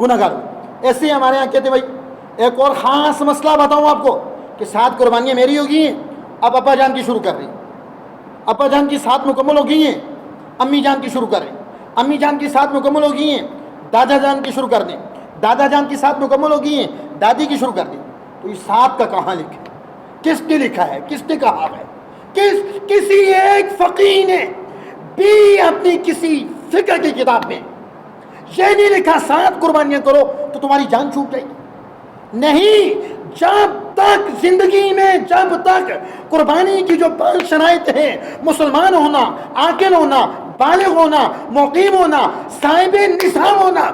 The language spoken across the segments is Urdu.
گناہگار ہو۔ ایسے ہی ہمارے یہاں کہتے بھائی ایک اور خاص مسئلہ بتاؤں آپ کو کہ 7 قربانیاں میری ہو گئی ہیں، اب ابا جان کی شروع کر رہی ہیں، ابا جان کی 7 مکمل ہو گئی ہیں، امی جان کی شروع کر رہے ہیں، امی جان کی 7 مکمل ہو گئی ہیں، دادا جان کی شروع کر دیں، دادا جان کی 7 مکمل ہو گئی ہیں، دادی کی شروع کر دیں۔ تو یہ 7 کا کہاں لکھا ہے؟ کس نے لکھا ہے؟ کس نے کہا ہے؟ کسی ایک فقیہ نے بھی اپنی کسی فقہ کی کتاب میں یہ نہیں لکھا 7 قربانیاں کرو تو تمہاری جان چھوٹ جائے گی۔ نہیں، جب تک زندگی میں، جب تک قربانی کی جو 5 شرائط ہیں، مسلمان ہونا، عاقل ہونا، بالغ ہونا، مقیم ہونا، صاحب نصاب ہونا،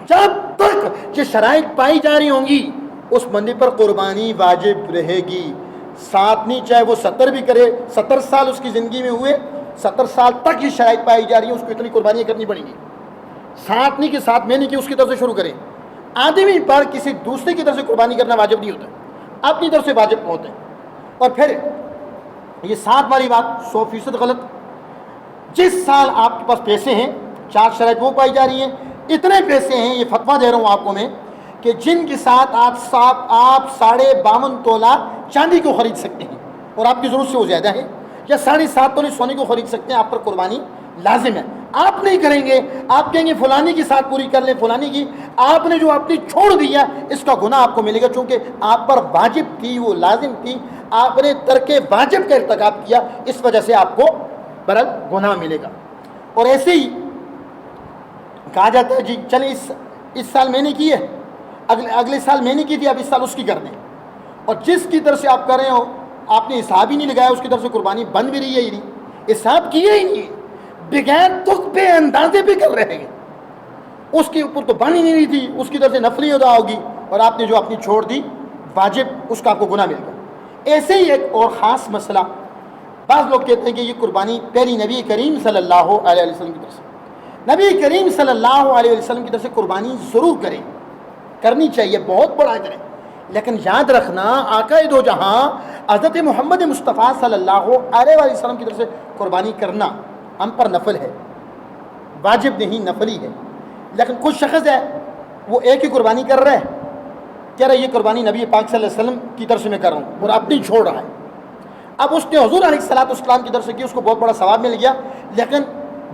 جب تک یہ شرائط پائی جا رہی ہوں گی اس بندے پر قربانی واجب رہے گی۔ 7 نہیں، چاہے وہ 70 بھی کرے، 70 سال اس کی زندگی میں ہوئے، 70 سال تک یہ شرائط پائی جا رہی ہیں، اس کو اتنی قربانیاں کرنی پڑیں گی۔ 7 نہیں کہ 7 میں نہیں کہ اس کی طرف سے شروع کریں۔ آدمی پر کسی دوسرے کی طرف سے قربانی کرنا واجب نہیں ہوتا، اپنی طرف سے واجب ہوتا ہے۔ اور پھر یہ 7 والی بات 100% غلط۔ جس سال آپ کے پاس پیسے ہیں، 4 شرائط وہ پائی جا رہی ہیں، اتنے پیسے ہیں، یہ فتویٰ دے رہا ہوں آپ کو میں، کہ جن کے ساتھ آپ 52.5 تولہ چاندی کو خرید سکتے ہیں اور آپ کی ضرورت سے وہ زیادہ ہے، یا 7.5 تولے سونے کو خرید سکتے ہیں، آپ پر قربانی لازم ہے۔ آپ نہیں کریں گے، آپ کہیں گے فلانی کی 7 پوری کر لیں، فلانی کی، آپ نے جو اپنی چھوڑ دیا اس کا گناہ آپ کو ملے گا، چونکہ آپ پر واجب تھی، وہ لازم تھی، آپ نے ترک واجب کا ارتکاب کیا، اس وجہ سے آپ کو برل گناہ ملے گا۔ اور ایسے ہی کہا جاتا ہے جی چلیں اس سال میں نے کی ہے، اگلے سال میں نے کی تھی، اب اس سال اس کی کر دیں، اور جس کی طرف سے آپ کر رہے ہو آپ نے حساب ہی نہیں لگایا، اس کی طرف سے قربانی بن بھی رہی ہے ہی نہیں، حساب کیا ہی نہیں، بغیر تک پہ اندازے بھی کر رہے ہیں، اس کے اوپر تو بن ہی نہیں رہی تھی، اس کی طرف سے نفلی ادا ہوگی، اور آپ نے جو اپنی چھوڑ دی واجب، اس کا آپ کو گناہ مل گیا۔ ایسے ہی ایک اور خاص مسئلہ، بعض لوگ کہتے ہیں کہ یہ قربانی پہلی نبی کریم صلی اللہ علیہ وسلم کی طرف سے، نبی کریم صلی اللہ علیہ وسلم کی طرف سے قربانی ضرور کریں، کرنی چاہیے، بہت بڑا اجر ہے، لیکن یاد رکھنا آقا دو جہاں حضرت محمد مصطفیٰ صلی اللہ علیہ وسلم کی طرف سے قربانی کرنا ہم پر نفل ہے، واجب نہیں، نفلی ہے۔ لیکن کچھ شخص ہے وہ ایک ہی قربانی کر رہا ہے، کہہ رہا ہے یہ قربانی نبی پاک صلی اللہ علیہ وسلم کی طرف سے میں کر رہا ہوں، اور اپنی چھوڑ رہا ہے۔ اب اس نے حضور علیہ السلام کی طرف سے کی، اس کو بہت بڑا ثواب مل گیا، لیکن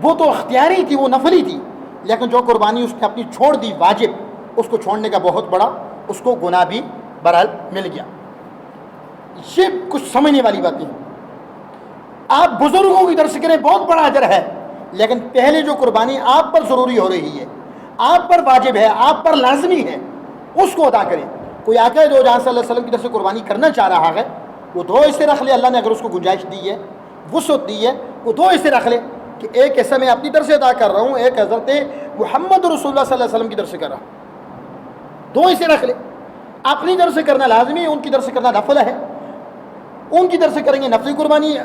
وہ تو اختیاری تھی، وہ نفلی تھی، لیکن جو قربانی اس نے اپنی چھوڑ دی واجب، اس کو چھوڑنے کا بہت بڑا اس کو گناہ بھی برحال مل گیا۔ یہ کچھ سمجھنے والی باتیں ہیں۔ آپ بزرگوں کی طرف سے کریں، بہت بڑا اجر ہے، لیکن پہلے جو قربانی آپ پر ضروری ہو رہی ہے، آپ پر واجب ہے، آپ پر لازمی ہے، اس کو ادا کریں۔ کوئی آقا دو جہاں صلی اللہ علیہ وسلم کی طرف سے قربانی کرنا چاہ رہا ہے، وہ 2 حصے رکھ لے، اللہ نے اگر اس کو گنجائش دی ہے، وسعت دی ہے، وہ 2 حصے رکھ لے کہ ایک حصہ میں اپنی طرف سے ادا کر رہا ہوں، ایک حضرت محمد رسول اللہ صلی اللہ علیہ وسلم کی طرف سے کر رہا ہوں، 2 حصے رکھ لے۔ اپنی طرف سے کرنا لازمی ہے، ان کی طرف سے کرنا نفل ہے، ان کی طرف سے کریں گے نفلی قربانی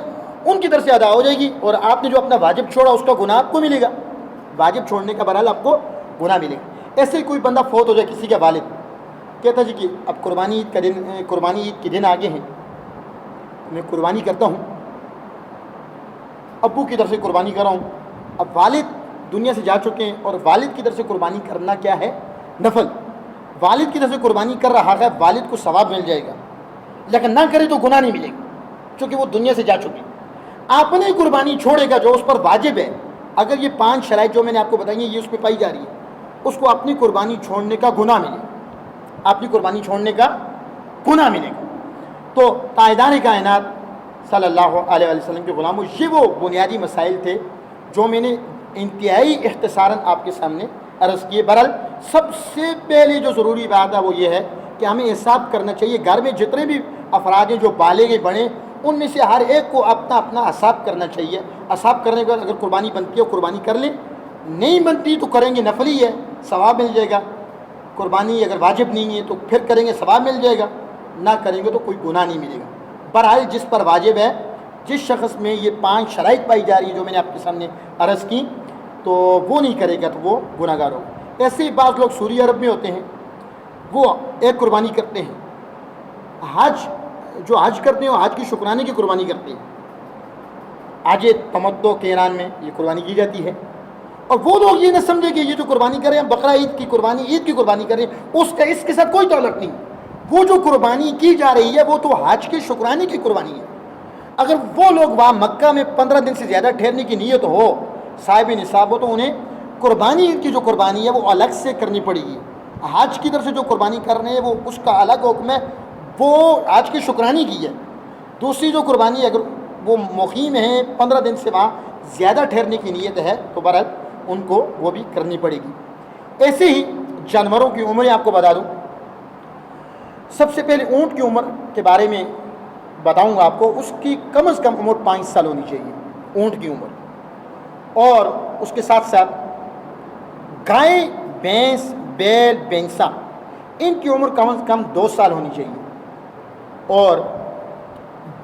ان کی طرف سے ادا ہو جائے گی، اور آپ نے جو اپنا واجب چھوڑا اس کا گناہ آپ کو ملے گا، واجب چھوڑنے کا بہرحال آپ کو گناہ ملے گا۔ ایسے ہی کوئی بندہ فوت ہو جائے، کسی کا والد کہتا جی کہ اب قربانی عید کے دن آگے ہیں، میں قربانی کرتا ہوں، ابو کی طرف سے قربانی کر رہا ہوں، اب والد دنیا سے جا چکے ہیں، اور والد کی طرف سے قربانی کرنا کیا ہے؟ نفل۔ والد کی طرف سے قربانی کر رہا ہے، والد کو ثواب مل جائے گا، لیکن نہ کرے تو گناہ نہیں ملے گا، چونکہ وہ دنیا سے جا چکے ہیں۔ اپنی قربانی چھوڑے گا جو اس پر واجب ہے، اگر یہ 5 شرائط جو میں نے آپ کو بتائی ہیں یہ اس پہ پائی جا رہی ہے، اس کو اپنی قربانی چھوڑنے کا گناہ ملے گا، اپنی قربانی چھوڑنے کا گناہ ملے گا۔ تو تاجدار کائنات صلی اللہ علیہ وسلم کے غلاموں، یہ وہ بنیادی مسائل تھے جو میں نے انتہائی اختصاراً آپ کے سامنے عرض کیے۔ بہرحال سب سے پہلے جو ضروری بات ہے وہ یہ ہے کہ ہمیں حساب کرنا چاہیے، گھر میں جتنے بھی افراد ہیں جو بالغ بڑے، ان میں سے ہر ایک کو اپنا اپنا حساب کرنا چاہیے۔ حساب کرنے کے بعد اگر قربانی بنتی ہے قربانی کر لیں، نہیں بنتی تو کریں گے، نفلی ہے، ثواب مل جائے گا۔ قربانی اگر واجب نہیں ہے تو پھر کریں گے، ثواب مل جائے گا، نہ کریں گے تو کوئی گناہ نہیں ملے گا۔ بہرحال جس پر واجب ہے، جس شخص میں یہ 5 شرائط پائی جا رہی ہیں جو میں نے آپ کے سامنے عرض کی، تو وہ نہیں کرے گا تو وہ گناہ گار ہوگا۔ ایسے ہی بعض لوگ سعودی عرب میں ہوتے ہیں، وہ ایک قربانی کرتے ہیں، جو حج کرتے ہیں وہ حج کی شکرانے کی قربانی کرتے ہیں، حج تمتع کے ایران میں یہ قربانی کی جاتی ہے، اور وہ لوگ یہ نہ سمجھے کہ یہ جو قربانی کر رہے ہیں بقرہ عید کی قربانی کر رہے ہیں، اس کے ساتھ کوئی تعلق نہیں۔ وہ جو قربانی کی جا رہی ہے وہ تو حج کے شکرانے کی قربانی ہے۔ اگر وہ لوگ وہاں مکہ میں 15 دن سے زیادہ ٹھہرنے کی نیت ہو، صاحب نصاب ہو، تو انہیں قربانی کی جو قربانی ہے وہ الگ سے کرنی پڑے گی۔ حج کی طرف سے جو قربانی کر رہے ہیں وہ اس کا الگ حکم ہے، وہ حج کی شکرانی کی ہے۔ دوسری جو قربانی اگر وہ مقیم ہیں 15 دن سے وہاں زیادہ ٹھہرنے کی نیت ہے تو برحال ان کو وہ بھی کرنی پڑے گی۔ ایسے ہی جانوروں کی عمریں آپ کو بتا دوں۔ سب سے پہلے اونٹ کی عمر کے بارے میں بتاؤں گا آپ کو۔ اس کی کم از کم عمر 5 سال ہونی چاہیے، اونٹ کی عمر۔ اور اس کے ساتھ ساتھ گائے، بھینس، بیل، بینسا، ان کی عمر کم از کم 2 سال ہونی چاہیے۔ اور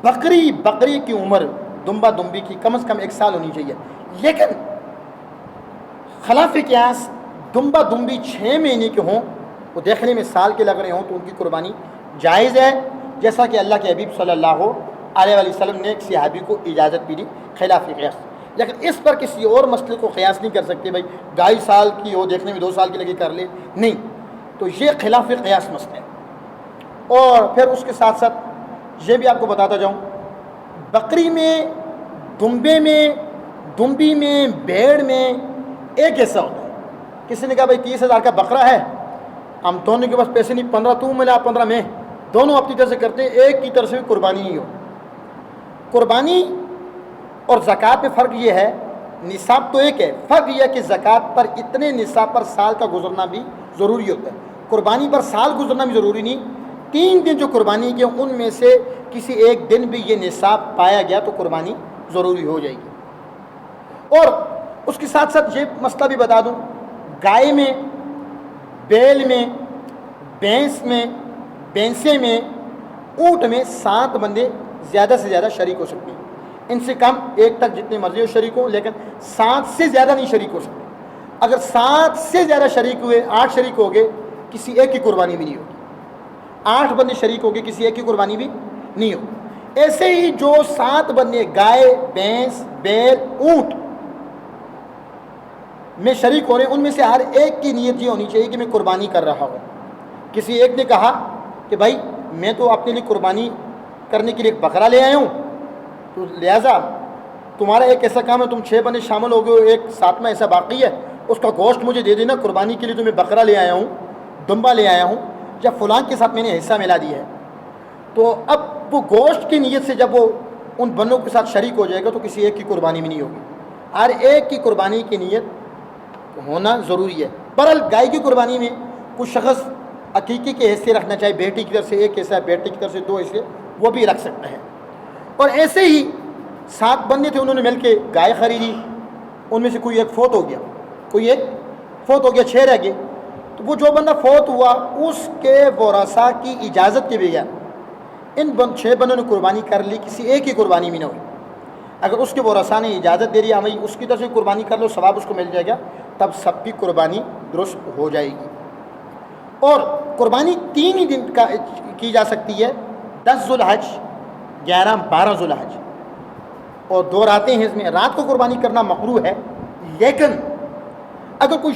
بکری کی عمر، دمبا دمبی کی، کم از کم 1 سال ہونی چاہیے۔ لیکن خلاف قیاس دمبا دمبی 6 مہینے کے ہوں، وہ دیکھنے میں سال کے لگ رہے ہوں، تو ان کی قربانی جائز ہے، جیسا کہ اللہ کے حبیب صلی اللہ علیہ وسلم نے ایک صحابی کو اجازت بھی دی خلاف قیاس۔ لیکن اس پر کسی اور مسئلے کو قیاس نہیں کر سکتے، بھائی 2.5 سال کی ہو دیکھنے میں 2 سال کی لگے کر لے، نہیں، تو یہ خلاف قیاس مسئلہ ہے۔ اور پھر اس کے ساتھ ساتھ یہ بھی آپ کو بتاتا جاؤں، بکری میں، دمبی میں، بھیڑ میں ایک ایسا ہوتا ہے، کسی نے کہا بھائی 30,000 کا بکرا ہے، ہم دونوں کے پاس پیسے نہیں، 15 تو ملا 15 میں، دونوں اپنی طرف سے کرتے ہیں، ایک کی طرف سے بھی قربانی ہی ہو۔ قربانی اور زکوٰۃ میں فرق یہ ہے، نصاب تو ایک ہے، فرق یہ ہے کہ زکوٰۃ پر اتنے نصاب پر سال کا گزرنا بھی ضروری ہوتا ہے، قربانی پر سال گزرنا بھی ضروری نہیں۔ 3 دن جو قربانی کے ان میں سے کسی ایک دن بھی یہ نصاب پایا گیا تو قربانی ضروری ہو جائے گی۔ اور اس کے ساتھ ساتھ یہ مسئلہ بھی بتا دوں، گائے میں، بیل میں، بھینس میں، بینسے میں، اونٹ میں 7 بندے زیادہ سے زیادہ شریک ہو سکتے ہیں۔ ان سے کم 1 تک جتنے مرضی ہو شریک ہوں، لیکن 7 سے زیادہ نہیں شریک ہو سکتے۔ اگر 7 سے زیادہ شریک ہوئے، 8 شریک ہو گئے، کسی ایک کی قربانی بھی نہیں ہوگی۔ 8 بندے شریک ہو گئے، کسی ایک کی قربانی بھی نہیں ہوگی۔ ایسے ہی جو 7 بندے گائے، بھینس، بیل، اونٹ میں شریک ہو رہے ہیں، ان میں سے ہر ایک کی نیت یہ ہونی چاہیے کہ میں قربانی کر رہا ہوں۔ کسی ایک نے کہا کہ بھائی میں تو اپنے لیے قربانی کرنے کے لیے ایک بکرا لے آیا ہوں، تو لہٰذا تمہارا ایک ایسا کام ہے، تم 6 بندے شامل ہو گئے، ایک 7واں ایسا باقی ہے، اس کا گوشت مجھے دے دینا، قربانی کے لیے تو میں بکرا لے آیا ہوں، دمبا لے آیا ہوں، جب فلاں کے ساتھ میں نے حصہ ملا دیا ہے۔ تو اب وہ گوشت کی نیت سے جب وہ ان بندوں کے ساتھ شریک ہو جائے گا تو کسی ایک کی قربانی بھی نہیں ہوگی، ہر ایک کی قربانی کی نیت ہونا ضروری ہے۔ بہرحال گائے کی قربانی میں کچھ شخص عقیقے کے حصے رکھنا چاہے، بیٹی کی طرف سے 1 حصہ، بیٹے کی طرف سے 2 حصے، وہ بھی رکھ سکتا ہے۔ اور ایسے ہی 7 بندے تھے، انہوں نے مل کے گائے خریدی، ان میں سے کوئی ایک فوت ہو گیا، 6 رہ گئے، تو وہ جو بندہ فوت ہوا اس کے ورثاء کی اجازت کے بغیر ان 6 بندوں نے قربانی کر لی، کسی ایک کی قربانی بھی نہ ہوئی۔ اگر اس کے ورثاء نے اجازت دے دی، ہمیں اس کی طرف سے قربانی کر لو، ثواب اس کو مل جائے گا، تب سب کی قربانی درست ہو جائے گی۔ اور قربانی 3 ہی دن کا کی جا سکتی ہے، 10 ذو الحج، 11، 12 ذو الحج، اور 2 راتیں ہیں اس میں۔ رات کو قربانی کرنا مکروہ ہے، لیکن اگر کوئی